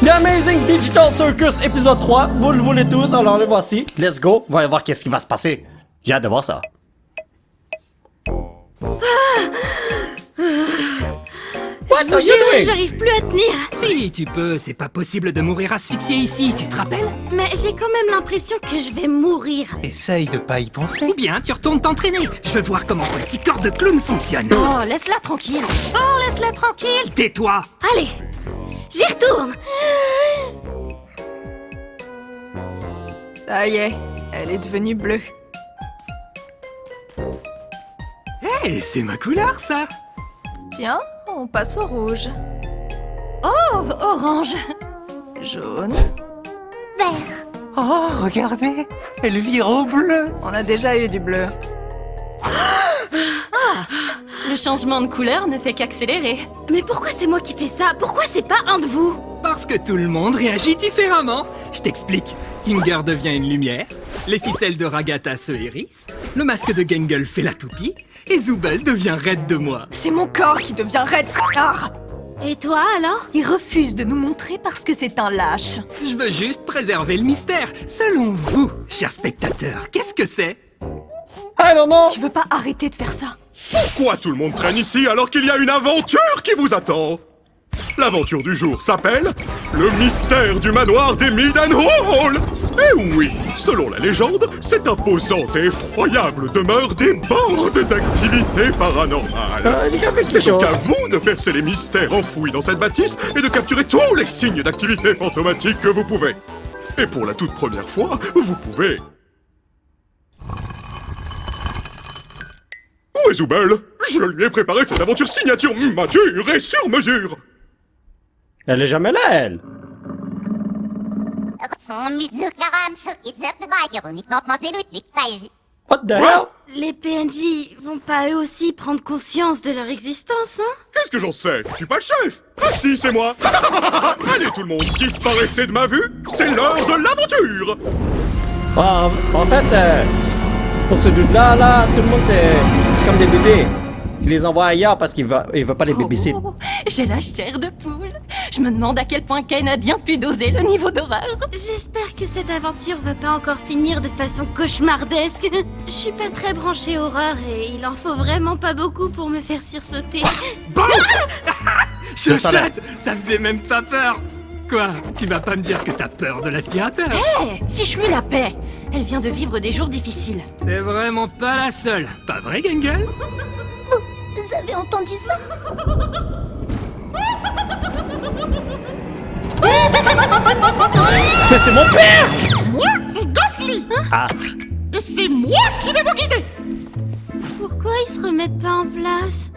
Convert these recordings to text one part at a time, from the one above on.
The Amazing Digital Circus épisode 3, vous le voulez tous, alors le voici. Let's go, on va voir qu'est-ce qui va se passer. J'ai hâte de voir ça. Je vous jure, j'arrive plus à tenir. Si, tu peux, c'est pas possible de mourir asphyxié ici, tu te rappelles? Mais j'ai quand même l'impression que je vais mourir. Essaye de pas y penser. Ou bien tu retournes t'entraîner. Je veux voir comment ton petit corps de clown fonctionne. Oh, laisse-la tranquille. Oh, laisse-la tranquille. Tais-toi. Allez, j'y retourne. Ça y est, elle est devenue bleue. Hé, c'est ma couleur, ça. Tiens, on passe au rouge. Oh, orange. Jaune. Vert. Oh, regardez, elle vire au bleu. On a déjà eu du bleu. Le changement de couleur ne fait qu'accélérer. Mais pourquoi c'est moi qui fais ça? Pourquoi c'est pas un de vous? Parce que tout le monde réagit différemment. Je t'explique. Kinger devient une lumière, les ficelles de Ragata se hérissent, le masque de Gengle fait la toupie, et Zooble devient raide de moi. C'est mon corps qui devient raide. Ah, Et toi alors? il refuse de nous montrer parce que c'est un lâche. Je veux juste préserver le mystère. Selon vous, chers spectateurs, qu'est-ce que c'est? I don't know. Tu veux pas arrêter de faire ça? Pourquoi tout le monde traîne ici alors qu'il y a une aventure qui vous attend? L'aventure du jour s'appelle le mystère du manoir des Milden Hall. Et oui, selon la légende, cette imposante et effroyable demeure déborde d'activités paranormales. J'ai compris C'est quelque donc chose. à vous de percer les mystères enfouis dans cette bâtisse et de capturer tous les signes d'activité fantomatique que vous pouvez. Et pour la toute première fois, vous pouvez... Où est Zooble? Je lui ai préparé cette aventure signature mature et sur mesure. Elle est jamais là, elle. What the hell? Les PNJ vont pas eux aussi prendre conscience de leur existence, hein? Qu'est-ce que j'en sais? Je suis pas le chef. Ah si, c'est moi. Allez tout le monde, disparaissez de ma vue. C'est l'heure de l'aventure. En fait, pour ce dude-là, tout le monde, c'est comme des bébés. Il les envoie ailleurs parce qu'il veut pas les babysit. Oh, j'ai la chair de poule. Je me demande à quel point Kane a bien pu doser le niveau d'horreur. J'espère que cette aventure va pas encore finir de façon cauchemardesque. Je suis pas très branchée horreur et il en faut vraiment pas beaucoup pour me faire sursauter. Bon Je le savais. Chuchote, ça faisait même pas peur. Quoi? Tu vas pas me dire que t'as peur de l'aspirateur? Hé, fiche-lui la paix. Elle vient de vivre des jours difficiles. C'est vraiment pas la seule. Pas vrai, Gengle? Vous avez entendu ça? Mais c'est mon père! Moi, c'est Ghostly. Ah. Et c'est moi qui vais vous guider. Pourquoi ils se remettent pas en place?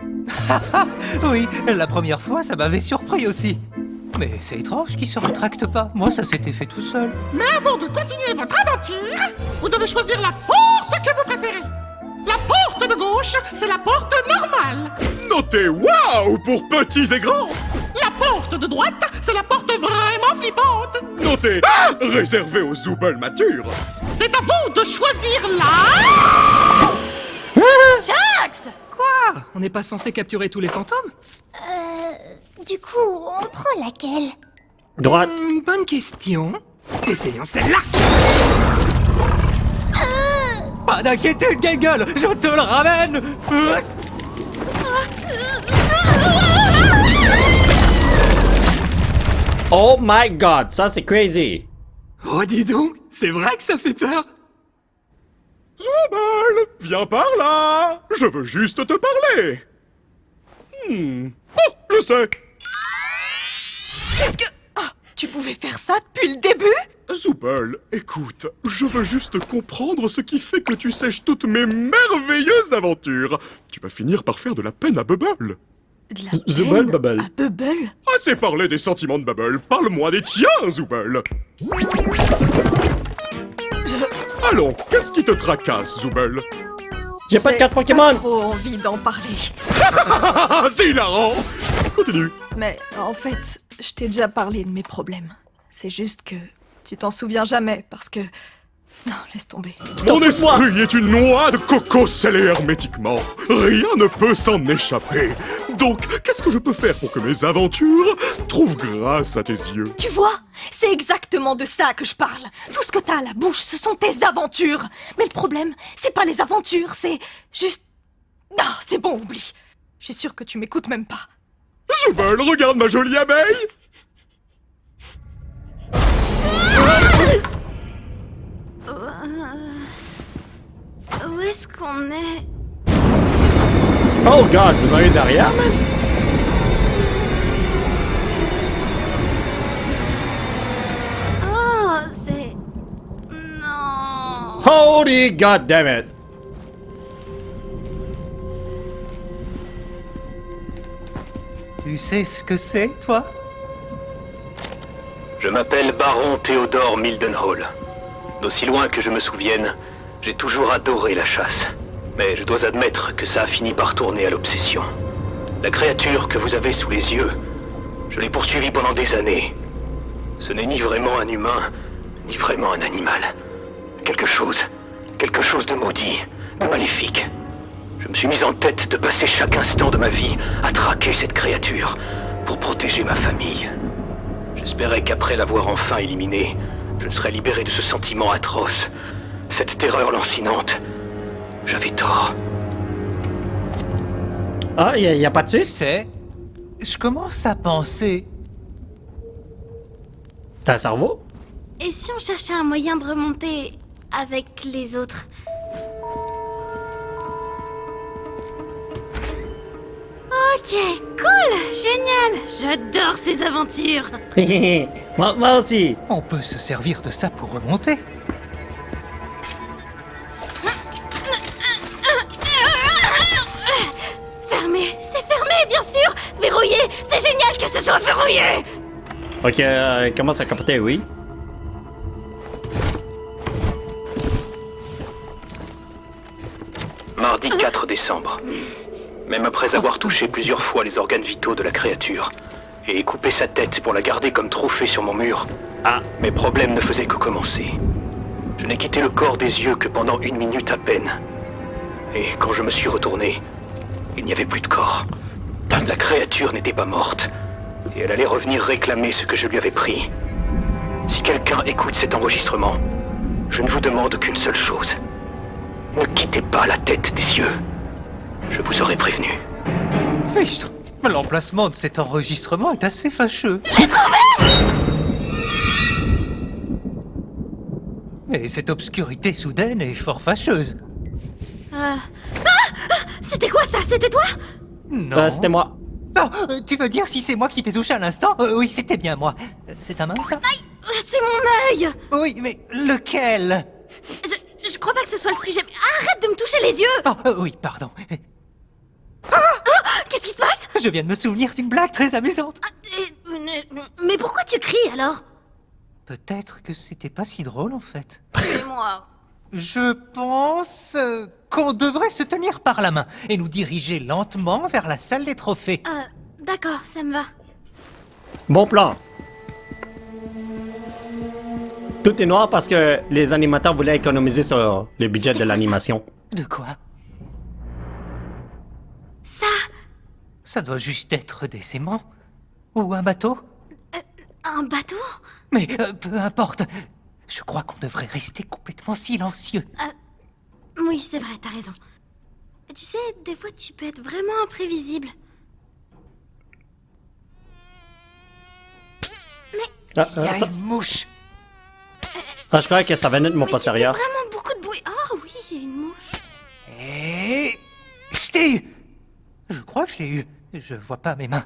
Oui, la première fois, ça m'avait surpris aussi. Mais c'est étrange qu'ils se rétractent pas. Moi, ça s'était fait tout seul. Mais avant de continuer votre aventure, vous devez choisir la porte que vous préférez. La porte de gauche, c'est la porte normale. Notez waouh pour petits et grands. La porte de droite, c'est la porte vraiment flippante. Notez réservé aux Zooble matures. C'est à vous de choisir la... Jax! Quoi? On n'est pas censé capturer tous les fantômes? Du coup, on prend laquelle? Droite. Bonne question. Essayons celle-là. Pas d'inquiétude, Gengle, je te le ramène. Oh my god, ça c'est crazy. Oh, dis donc, c'est vrai que ça fait peur. Zooble, viens par là. Je veux juste te parler. Oh, je sais. Qu'est-ce que... Ah, tu pouvais faire ça depuis le début? Zooble, écoute, je veux juste comprendre ce qui fait que tu sèches toutes mes merveilleuses aventures. Tu vas finir par faire de la peine à Bubble. De la Zooble, peine Bubble. à Bubble? Assez parlé des sentiments de Bubble, parle-moi des tiens, Zooble. Allons, qu'est-ce qui te tracasse, Zooble? J'ai pas de carte Pas Pokémon. trop envie d'en parler. C'est hilarant. Continue. Mais en fait, je t'ai déjà parlé de mes problèmes. C'est juste que tu t'en souviens jamais parce que... Non, laisse tomber. Mon esprit est une noix de coco scellée hermétiquement. Rien ne peut s'en échapper. Donc, qu'est-ce que je peux faire pour que mes aventures trouvent grâce à tes yeux? Tu vois, c'est exactement de ça que je parle. Tout ce que t'as à la bouche, ce sont tes aventures. Mais le problème, c'est pas les aventures, c'est juste... Ah, c'est bon, oublie. Je suis sûre que tu m'écoutes même pas. Zubul, regarde ma jolie abeille! Où est-ce qu'on est? Oh god, vous en avez derrière, man? Oh, c'est... Non... Holy god damn it! Tu sais ce que c'est, toi? Je m'appelle Baron Théodore Mildenhall. D'aussi loin que je me souvienne, j'ai toujours adoré la chasse. Mais je dois admettre que ça a fini par tourner à l'obsession. La créature que vous avez sous les yeux, je l'ai poursuivie pendant des années. Ce n'est ni vraiment un humain, ni vraiment un animal. Quelque chose de maudit, de maléfique. Je me suis mis en tête de passer chaque instant de ma vie à traquer cette créature pour protéger ma famille. J'espérais qu'après l'avoir enfin éliminée, je serais libéré de ce sentiment atroce, cette terreur lancinante. J'avais tort. Ah, y a pas de Tu suite? sais, je commence à penser... T'as un cerveau? Et si on cherchait un moyen de remonter avec les autres? Ok, cool, génial. J'adore ces aventures. Moi aussi. On peut se servir de ça pour remonter. Fermé, c'est fermé, bien sûr. Verrouillé, c'est génial que ce soit verrouillé. Ok, commence à capoter, oui. Mardi 4 décembre. Même après avoir touché plusieurs fois les organes vitaux de la créature et coupé sa tête pour la garder comme trophée sur mon mur, mes problèmes ne faisaient que commencer. Je n'ai quitté le corps des yeux que pendant 1 minute à peine. Et quand je me suis retourné, il n'y avait plus de corps. La créature n'était pas morte, et elle allait revenir réclamer ce que je lui avais pris. Si quelqu'un écoute cet enregistrement, je ne vous demande qu'une seule chose. Ne quittez pas la tête des cieux. Je vous aurais prévenu. Fichtre, l'emplacement de cet enregistrement est assez fâcheux. Et cette obscurité soudaine est fort fâcheuse. C'était quoi ça? C'était toi? Non. C'était moi. Oh, tu veux dire si c'est moi qui t'ai touché à l'instant? Oui, c'était bien moi. C'est ta main, ça? C'est mon œil. Oui, mais lequel? Je crois pas que ce soit le sujet. Mais arrête de me toucher les yeux. Oh, oui, pardon. Qu'est-ce qui se passe? Je viens de me souvenir d'une blague très amusante. Mais pourquoi tu cries alors? Peut-être que c'était pas si drôle, en fait. C'est moi. Je pense qu'on devrait se tenir par la main et nous diriger lentement vers la salle des trophées. D'accord, ça me va. Bon plan. Tout est noir parce que les animateurs voulaient économiser sur le budget de l'animation. De quoi? Ça, Ça doit juste être des aimants. Ou un bateau. un bateau? Mais peu importe. Je crois qu'on devrait rester complètement silencieux. Oui, c'est vrai, t'as raison. Tu sais, des fois tu peux être vraiment imprévisible. Ah, Il y a ça- une mouche. je croyais que ça venait de mon Mais poste tu fais arrière. vraiment beaucoup de bruit. Ah oui, il y a une mouche. Et... Je t'ai eu. Je crois que je l'ai eu. Je vois pas mes mains.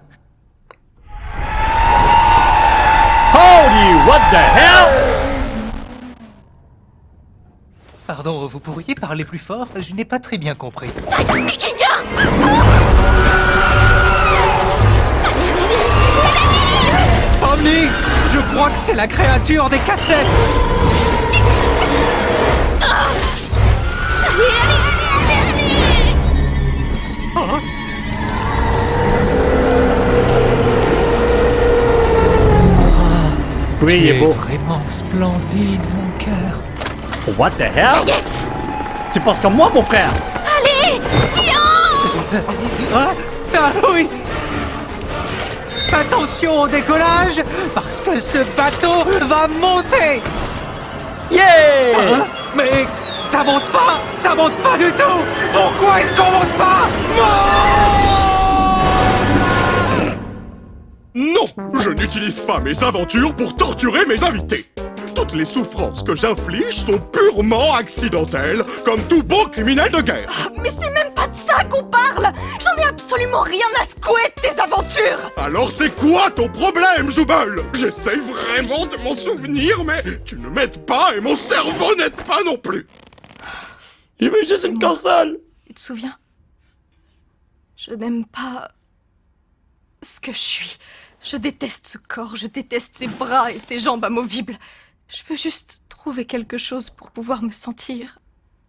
Holy, what the hell? Pardon, vous pourriez parler plus fort? Je n'ai pas très bien compris. Omni! Je crois que c'est la créature des cassettes! Oh. Oui, il est beau. Vraiment splendide, mon cœur. What the hell? Tu penses comme moi, mon frère? Allez, viens! Ah, oui, Attention au décollage, parce que ce bateau va monter. Yeah! Hein? Mais ça monte pas du tout. Pourquoi est-ce qu'on monte pas? Non, je n'utilise pas mes aventures pour torturer mes invités. Toutes les souffrances que j'inflige sont purement accidentelles, comme tout bon criminel de guerre. Mais c'est même pas de ça qu'on parle. J'en ai absolument rien à secouer de tes aventures. Alors c'est quoi ton problème, Zooble? J'essaye vraiment de m'en souvenir, mais tu ne m'aides pas et mon cerveau n'aide pas non plus. Je veux juste une console! Tu te souviens? Je n'aime pas ce que je suis. Je déteste ce corps, je déteste ces bras et ces jambes amovibles. Je veux juste trouver quelque chose pour pouvoir me sentir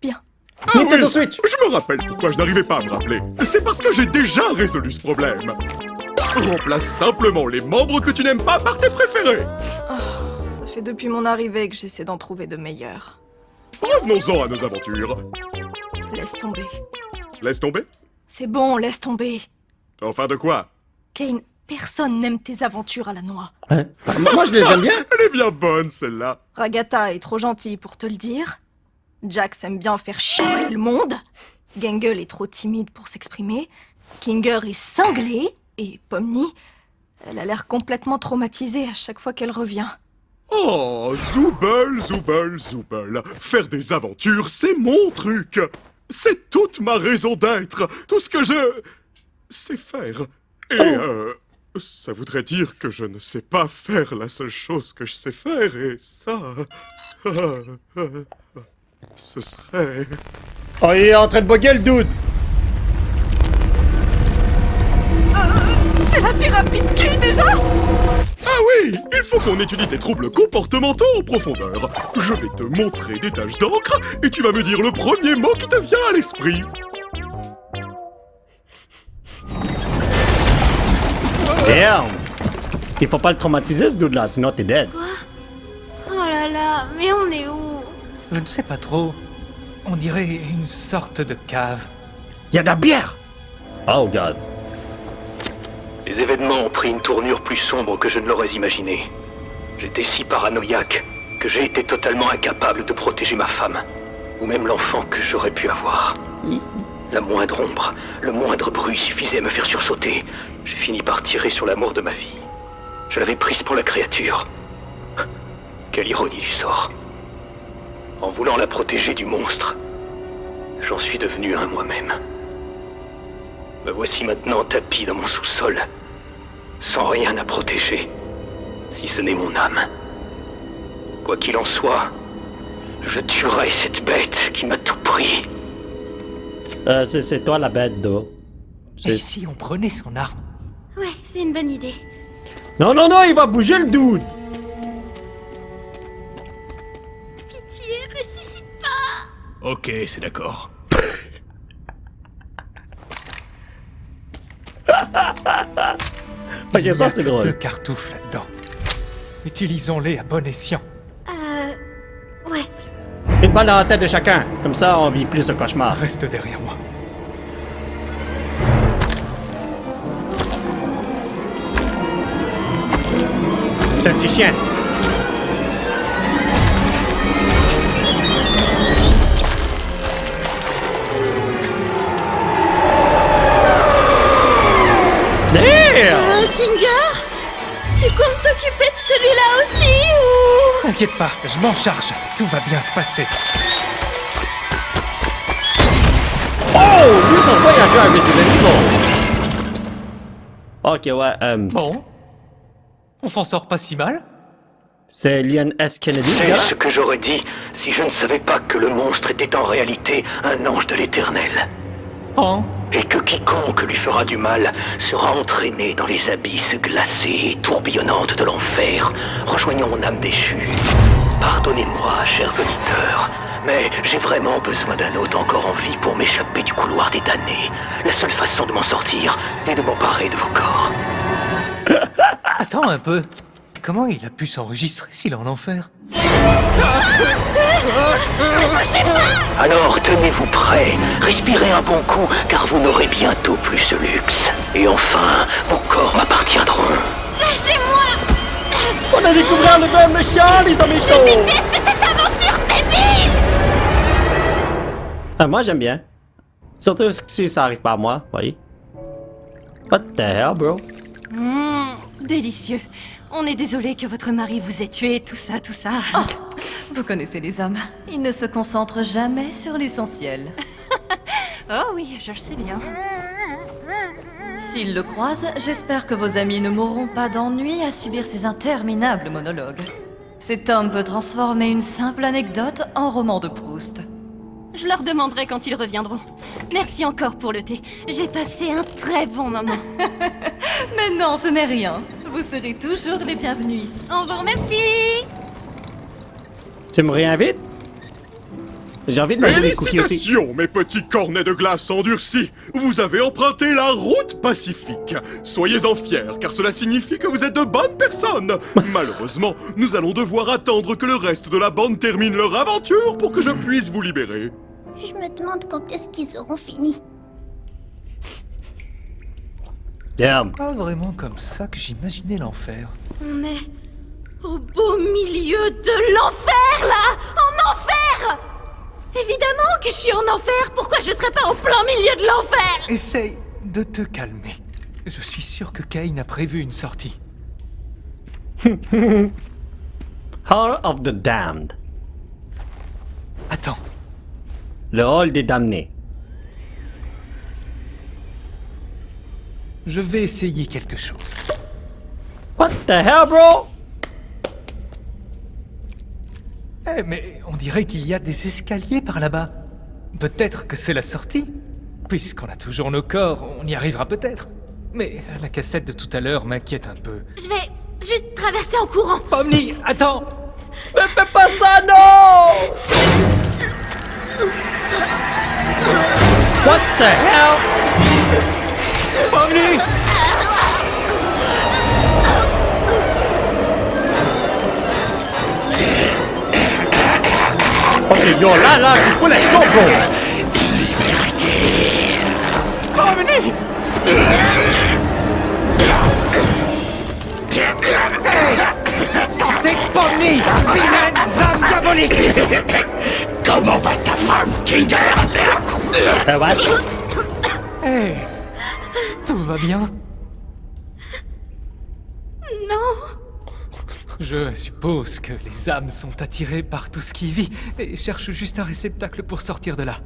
bien. Ah Nintendo oui, Switch. je me rappelle pourquoi je n'arrivais pas à me rappeler. C'est parce que j'ai déjà résolu ce problème. Remplace simplement les membres que tu n'aimes pas par tes préférés. Ça fait depuis mon arrivée que j'essaie d'en trouver de meilleurs. Revenons-en à nos aventures. Laisse tomber. Laisse tomber? C'est bon, laisse tomber. Enfin de quoi? Kane, personne n'aime tes aventures à la noix. Hein? Moi, je les aime bien. Elle est bien bonne, celle-là. Ragata est trop gentille pour te le dire. Jax aime bien faire chier le monde. Gangle est trop timide pour s'exprimer. Kinger est cinglé. Et Pomni, elle a l'air complètement traumatisée à chaque fois qu'elle revient. Oh, Zooble, Zooble, Zooble. Faire des aventures, c'est mon truc. C'est toute ma raison d'être. Tout ce que je sais faire. Et ça voudrait dire que je ne sais pas faire la seule chose que je sais faire, et ça... ce serait... Oh, il est en train de bugger le dude! C'est la thérapie de qui déjà? Ah oui, il faut qu'on étudie tes troubles comportementaux en profondeur. Je vais te montrer des taches d'encre, et tu vas me dire le premier mot qui te vient à l'esprit. Damn! Il faut pas le traumatiser ce dude là, sinon t'es dead. Oh là là, mais on est où? Je ne sais pas trop. On dirait une sorte de cave. Il y a de la bière! Oh god. Les événements ont pris une tournure plus sombre que je ne l'aurais imaginé. J'étais si paranoïaque que j'ai été totalement incapable de protéger ma femme, ou même l'enfant que j'aurais pu avoir. La moindre ombre, le moindre bruit suffisait à me faire sursauter. J'ai fini par tirer sur l'amour de ma vie. Je l'avais prise pour la créature. Quelle ironie du sort. En voulant la protéger du monstre, j'en suis devenu un moi-même. Me voici maintenant tapi dans mon sous-sol, sans rien à protéger, si ce n'est mon âme. Quoi qu'il en soit, je tuerai cette bête qui m'a tout pris. C'est toi la bête d'eau. Et si on prenait son arme? Ouais, c'est une bonne idée. Non, non, non, il va bouger le dude! Pitié, ressuscite pas! Ok, c'est d'accord. Ok, ça c'est Il y a que drôle. 2 cartouches là-dedans. Utilisons-les à bon escient. Ouais. Une balle dans la tête de chacun, comme ça on vit plus ce cauchemar. Reste derrière moi. C'est un petit chien. Damn! Kinger? Tu comptes t'occuper de celui-là aussi, ou... T'inquiète pas, je m'en charge. Tout va bien se passer. Oh! Lui, ça se voit, il a joué à Resident Evil. Ok, ouais, Bon. On s'en sort pas si mal. c'est Leon S. Kennedy, ce C'est gars-là? ce que j'aurais dit si je ne savais pas que le monstre était en réalité un ange de l'Éternel. Oh. Et que quiconque lui fera du mal sera entraîné dans les abysses glacées et tourbillonnantes de l'enfer, rejoignant mon âme déchue. Pardonnez-moi, chers auditeurs, mais j'ai vraiment besoin d'un hôte encore en vie pour m'échapper du couloir des damnés. La seule façon de m'en sortir est de m'emparer de vos corps. Attends un peu. comment il a pu s'enregistrer s'il est en enfer? Alors tenez-vous prêts, respirez un bon coup, car vous n'aurez bientôt plus ce luxe. Et enfin, vos corps m'appartiendront. Lâchez-moi! On a découvert le même méchant, les amis Je chauds! déteste cette aventure débile! Ah, moi, j'aime bien. Surtout si ça arrive pas à moi, voyez. What the hell, bro? Délicieux. On est désolé que votre mari vous ait tué, tout ça, tout ça. Vous connaissez les hommes. Ils ne se concentrent jamais sur l'essentiel. Oh oui, je le sais bien. S'ils le croisent, j'espère que vos amis ne mourront pas d'ennui à subir ces interminables monologues. Cet homme peut transformer une simple anecdote en roman de Proust. Je leur demanderai quand ils reviendront. Merci encore pour le thé. J'ai passé un très bon moment. Mais non, ce n'est rien. Vous serez toujours les bienvenus ici. On vous remercie! Tu me réinvites? J'ai envie de manger des cookies aussi. Félicitations, mes petits cornets de glace endurcis. Vous avez emprunté la route pacifique. Soyez-en fiers, car cela signifie que vous êtes de bonnes personnes. Malheureusement, nous allons devoir attendre que le reste de la bande termine leur aventure pour que je puisse vous libérer. Je me demande quand est-ce qu'ils auront fini. Damn. Pas vraiment comme ça que j'imaginais l'enfer. On est au beau milieu de l'enfer, là! En enfer! Évidemment que je suis en enfer! Pourquoi je serais pas en plein milieu de l'enfer? Essaye de te calmer. Je suis sûr que Cain a prévu une sortie. Hall of the Damned. Attends, Le hall des damnés. je vais essayer quelque chose. What the hell, bro? Eh, mais on dirait qu'il y a des escaliers par là-bas. Peut-être que c'est la sortie. Puisqu'on a toujours nos corps, on y arrivera peut-être. Mais la cassette de tout à l'heure m'inquiète un peu. Je vais juste traverser en courant. Pomni, attends! Ne fais pas ça, non! What the hell? Pomni! Ok, yo, là, tu peux l'acheter, bro! Pomni! Sortez Pomni! Vilaine femme diabolique! Comment va ta femme, Kinger? What? Hey! Tout va bien? Non. Je suppose que les âmes sont attirées par tout ce qui vit et cherchent juste un réceptacle pour sortir de là.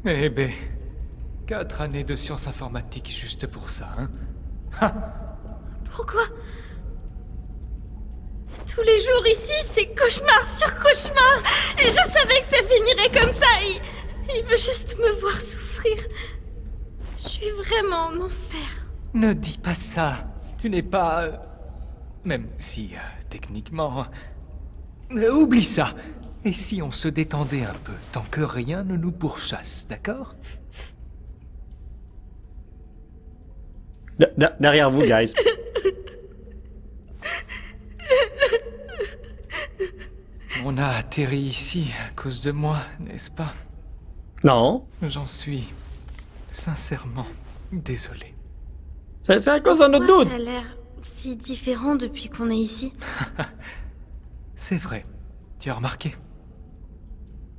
Eh ben, 4 années de sciences informatiques juste pour ça, hein? Ha! Pourquoi? Tous les jours ici, c'est cauchemar sur cauchemar. Et je savais que ça finirait comme ça. Il veut juste me voir souffrir. Je suis vraiment en enfer. Ne dis pas ça. Tu n'es pas... Même si, techniquement... Oublie ça. Et si on se détendait un peu, tant que rien ne nous pourchasse, d'accord? Derrière vous, guys. On a atterri ici à cause de moi, n'est-ce pas? Non. J'en suis sincèrement désolé. C'est à cause de notre doute. T'as l'air si différent depuis qu'on est ici. C'est vrai, tu as remarqué.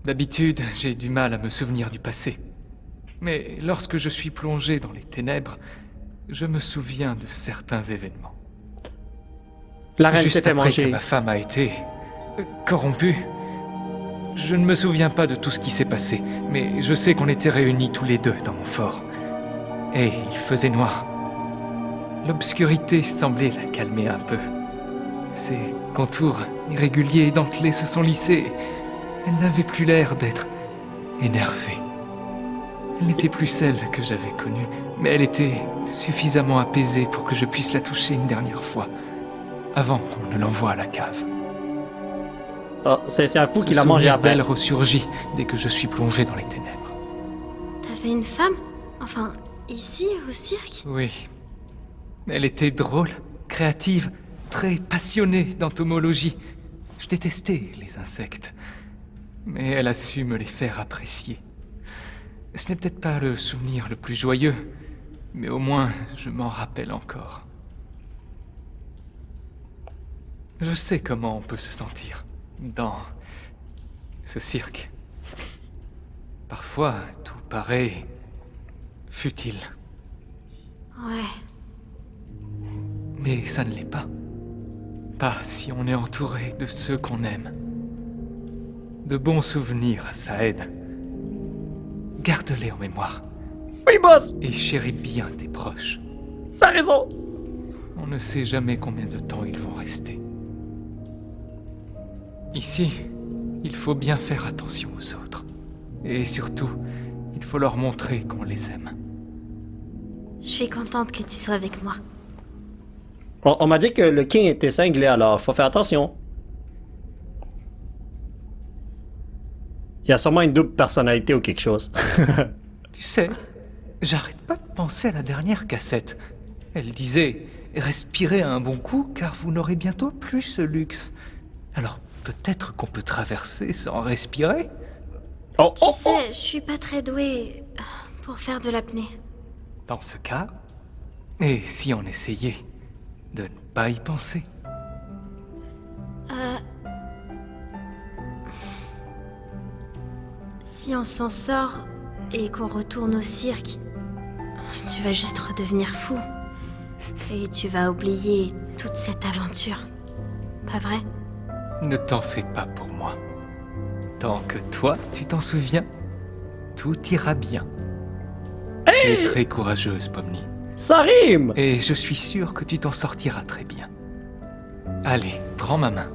D'habitude, j'ai du mal à me souvenir du passé. Mais lorsque je suis plongé dans les ténèbres, je me souviens de certains événements. La reine Juste s'était après que mangée. ma femme a été... corrompue. Je ne me souviens pas de tout ce qui s'est passé, mais je sais qu'on était réunis tous les deux dans mon fort. Et il faisait noir. L'obscurité semblait la calmer un peu. Ses contours irréguliers et dentelés se sont lissés. Elle n'avait plus l'air d'être énervée. Elle n'était plus celle que j'avais connue, mais elle était suffisamment apaisée pour que je puisse la toucher une dernière fois, avant qu'on ne l'envoie à la cave. Oh, c'est un fou Ce qui l'a mangé souvenir après. d'elle ressurgit dès que je suis plongé dans les ténèbres. T'avais une femme? Enfin, ici, au cirque? Oui. Elle était drôle, créative, très passionné d'entomologie. Je détestais les insectes. Mais elle a su me les faire apprécier. Ce n'est peut-être pas le souvenir le plus joyeux, mais au moins je m'en rappelle encore. Je sais comment on peut se sentir dans ce cirque. Parfois, tout paraît futile. Ouais. Mais ça ne l'est pas. Pas si on est entouré de ceux qu'on aime. De bons souvenirs, ça aide. Garde-les en mémoire. Oui, boss! Et chéris bien tes proches. T'as raison! On ne sait jamais combien de temps ils vont rester. Ici, il faut bien faire attention aux autres. Et surtout, il faut leur montrer qu'on les aime. Je suis contente que tu sois avec moi. On m'a dit que le King était cinglé, alors faut faire attention. Il y a sûrement une double personnalité ou quelque chose. Tu sais, j'arrête pas de penser à la dernière cassette. Elle disait « Respirez un bon coup, car vous n'aurez bientôt plus ce luxe. » Alors peut-être qu'on peut traverser sans respirer? Tu sais, je suis pas très douée pour faire de l'apnée. Dans ce cas, et si on essayait de ne pas y penser? Si on s'en sort et qu'on retourne au cirque, tu vas juste redevenir fou. Et tu vas oublier toute cette aventure. Pas vrai? Ne t'en fais pas pour moi. Tant que toi, tu t'en souviens, tout ira bien. Tu es très courageuse, Pomni. Ça rime! Et je suis sûr que tu t'en sortiras très bien. Allez, prends ma main.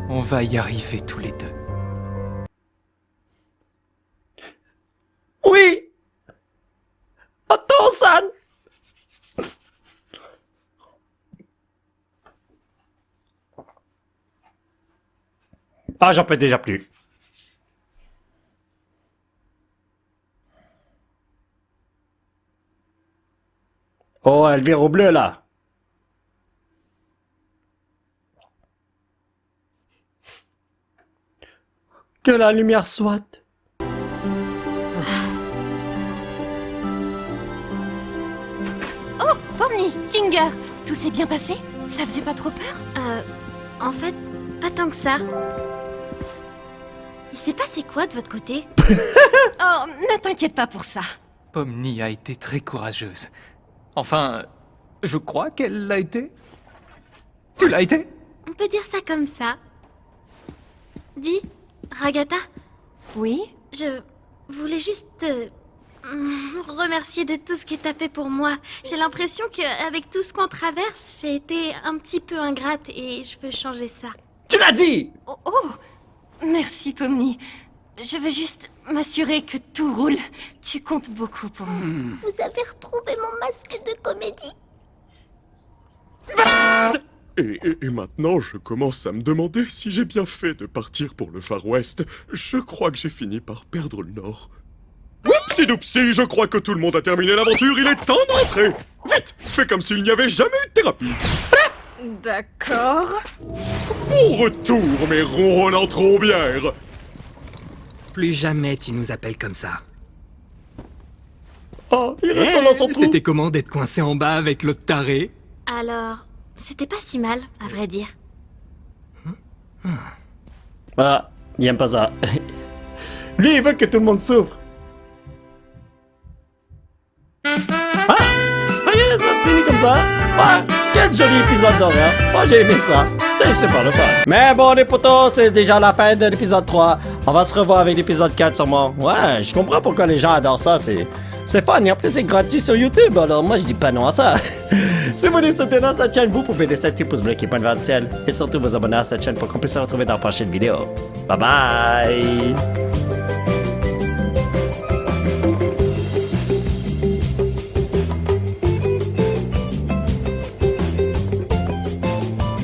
On va y arriver tous les deux. Oui! Otto-san! Ah, j'en peux déjà plus. Oh, elle vire au bleu, là. Que la lumière soit. Oh, Pomni, Kinger, tout s'est bien passé? Ça faisait pas trop peur? En fait, pas tant que ça. Il s'est passé quoi de votre côté? Oh, ne t'inquiète pas pour ça. Pomni a été très courageuse. Enfin, je crois qu'elle l'a été. Tu l'as été? On peut dire ça comme ça. Dis, Ragata? Oui? Je voulais juste te remercier de tout ce que t'as fait pour moi. J'ai l'impression qu'avec tout ce qu'on traverse, j'ai été un petit peu ingrate et je veux changer ça. Tu l'as dit! Oh, merci Pomni. Je veux juste m'assurer que tout roule. Tu comptes beaucoup pour moi. Vous avez retrouvé mon masque de comédie? Et maintenant, je commence à me demander si j'ai bien fait de partir pour le Far West. Je crois que j'ai fini par perdre le Nord. Oupsi-doupsi, je crois que tout le monde a terminé l'aventure, il est temps d'entrer! Vite! Fais comme s'il n'y avait jamais eu de thérapie! D'accord. Bon retour, mes ronronnants trombières! Plus jamais tu nous appelles comme ça. Oh, il retourne dans son trou. C'était comment d'être coincé en bas avec l'autre taré? Alors, c'était pas si mal, à vrai dire. Ah, il aime pas ça. Lui, il veut que tout le monde souffre. Ah! Voyez, ça se finit comme ça. Ouais, quel joli épisode d'horreur. Moi, j'ai aimé ça. C'était super le fun. Mais bon, les potos, c'est déjà la fin de l'épisode 3. On va se revoir avec l'épisode 4 sûrement. Ouais, je comprends pourquoi les gens adorent ça. C'est fun et en plus c'est gratuit sur YouTube. Alors moi, je dis pas non à ça. Si vous voulez soutenir cette chaîne, vous pouvez laisser un petit pouce bleu qui pointe vers le ciel. Et surtout vous abonner à cette chaîne pour qu'on puisse se retrouver dans la prochaine vidéo. Bye bye!